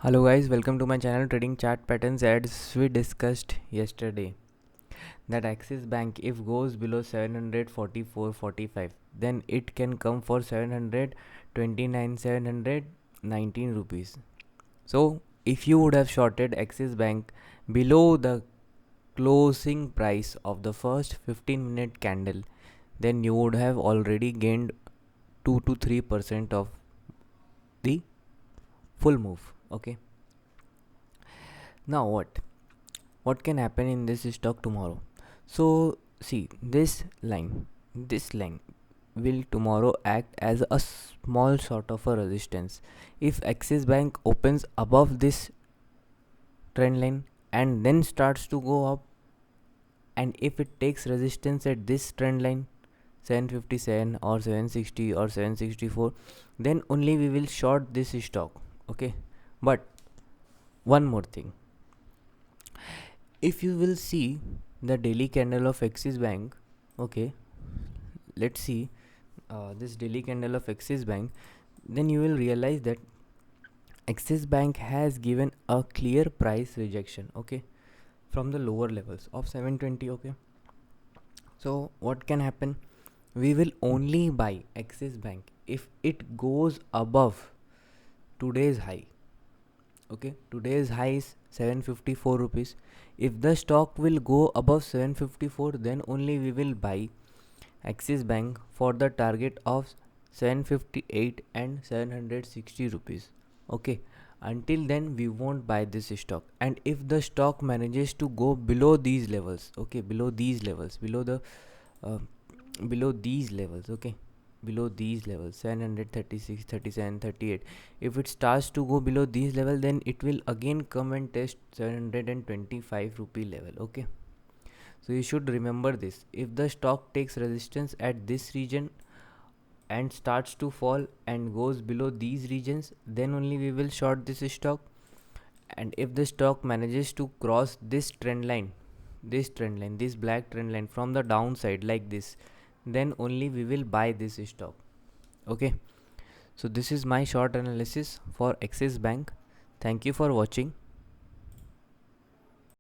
Hello guys, welcome to my channel Trading Chart Patterns. As we discussed yesterday that Axis Bank if goes below 744.45 then it can come for 719 rupees. So if you would have shorted Axis Bank below the closing price of the first 15-minute candle, then you would have already gained 2 to 3% of the full move. Okay, now what can happen in this stock tomorrow? So see, this line will tomorrow act as a small sort of a resistance. If Axis Bank opens above this trend line and then starts to go up, and if it takes resistance at this trend line 757 or 760 or 764, then only we will short this stock. Okay, but one more thing, if you will see the daily candle of Axis Bank, okay, let's see this daily candle of Axis Bank, then you will realize that Axis Bank has given a clear price rejection, okay, from the lower levels of 720. Okay, so what can happen, we will only buy Axis Bank if it goes above today's high. Okay, today's high is 754 rupees. If the stock will go above 754, then only we will buy Axis Bank for the target of 758 and 760 rupees. Okay, until then we won't buy this stock. And if the stock manages to go below these levels, okay, below these levels, uh, below these levels, okay, below these levels 736, 37, 38, if it starts to go below these level, then it will again come and test 725 rupee level. Okay, so you should remember this. If the stock takes resistance at this region and starts to fall and goes below these regions, then only we will short this stock. And if the stock manages to cross this trend line, this black trend line from the downside like this, then only we will buy this stock. Okay, so this is my short analysis for Axis Bank. Thank you for watching.